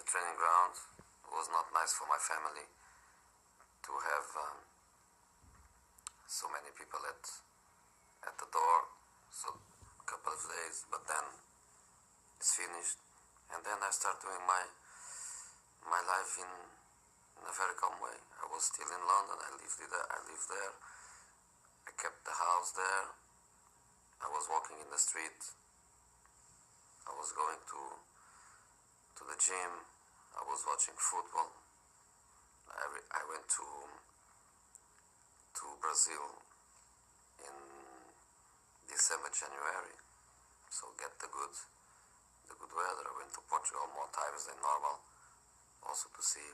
training ground. It was not nice for my family to have so many people at the door. So a couple of days, but then it's finished, and then I start doing my life in a very calm way. I was still in London. I lived there. I kept the house there. I was walking in the street. I was going to the gym. I was watching football. I went to Brazil in December, January, so get the good weather. I went to Portugal more times than normal, also to see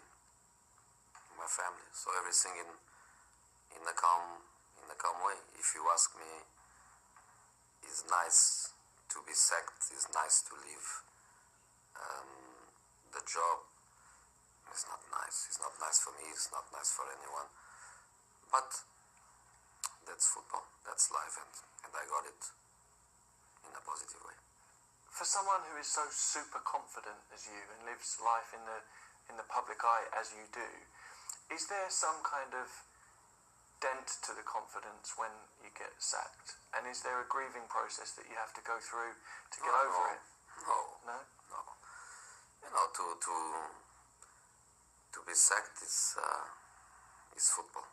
my family. So everything in a calm way. If you ask me, it's nice to be sacked. It's nice to leave the job. It's not nice. It's not nice for me. It's not nice for anyone. But that's football. That's life, and I got it in a positive way. For someone who is so super confident as you and lives life in the public eye as you do, is there some kind of dent to the confidence when you get sacked? And is there a grieving process that you have to go through to get over it? No. You know, to be sacked is football.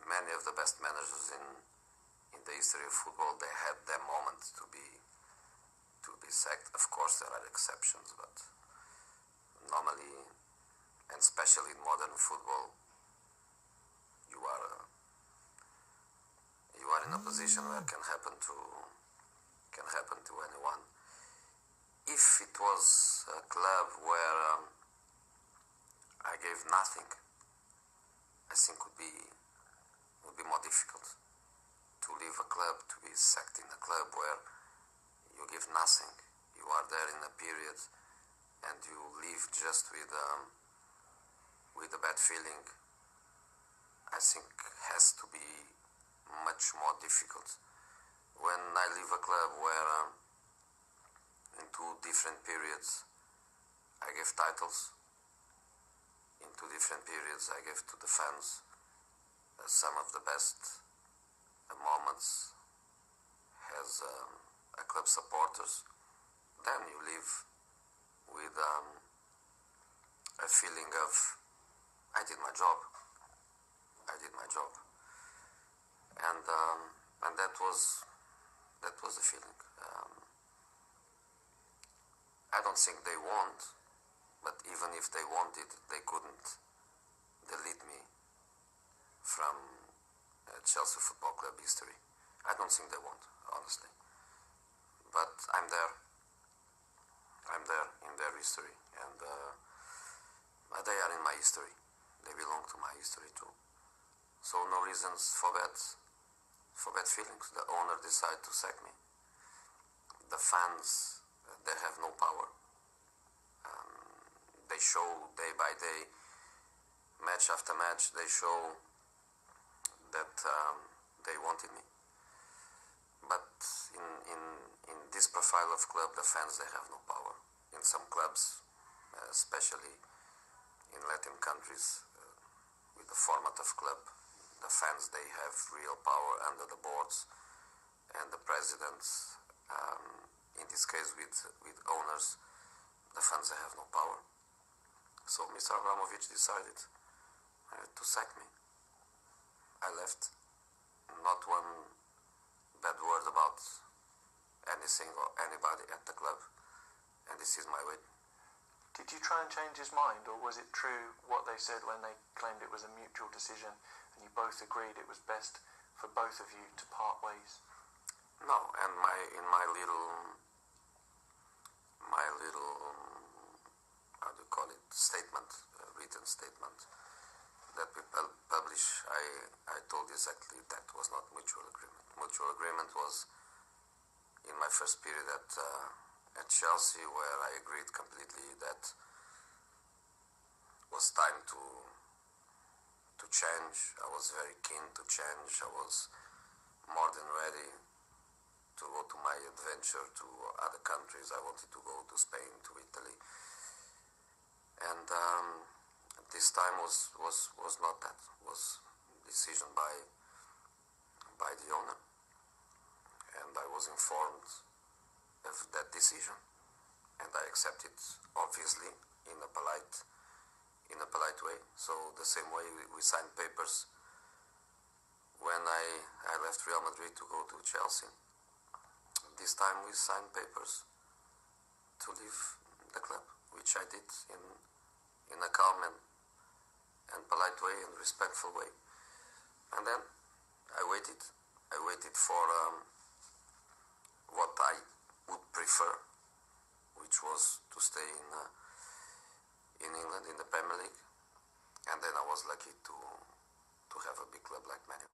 Many of the best managers in the history of football, they had their moment to be sacked. Of course, there are exceptions, but normally, and especially in modern football, you are in a position where it can happen to anyone. If it was a club where I gave nothing, I think would be more difficult to leave a club, to be sacked in a club where you give nothing. You are there in a period and you leave just with a bad feeling. I think has to be much more difficult. When I leave a club where in 2 different periods I gave titles, in 2 different periods I gave to the fans some of the best moments as a club supporters, then you live with a feeling of I did my job, and that was the feeling. I don't think they want, but even if they wanted, they couldn't delete me from Chelsea Football Club history. I don't think they want, honestly. But I'm there in their history, and they are in my history. They belong to my history too. So no reasons for bad feelings. The owner decided to sack me. The fans, they have no power. They show day by day, match after match, they show that they wanted me. But in this profile of club, the fans, they have no power. In some clubs, especially in Latin countries, with the format of club, the fans, they have real power under the boards and the presidents. In this case, with owners, the fans, they have no power. So Mr. Abramovich decided to sack me. I left, not one bad word about anything or anybody at the club, and this is my way. Did you try and change his mind, or was it true what they said when they claimed it was a mutual decision and you both agreed it was best for both of you to part ways? No, and in my little how do you call it, statement, written statement that we published, I told exactly that was not mutual agreement. Mutual agreement was in my first period at Chelsea, where I agreed completely that it was time to change. I was very keen to change. I was more than ready to go to my adventure to other countries. I wanted to go to Spain, to Italy, and this time was not that. It was decision by the owner, and I was informed of that decision, and I accepted, obviously, in a polite way. So the same way we signed papers when I left Real Madrid to go to Chelsea. This time we signed papers to leave the club, which I did in a calm and polite way and respectful way. And then I waited for what I would prefer, which was to stay in England in the Premier League. And then I was lucky to have a big club like Man U.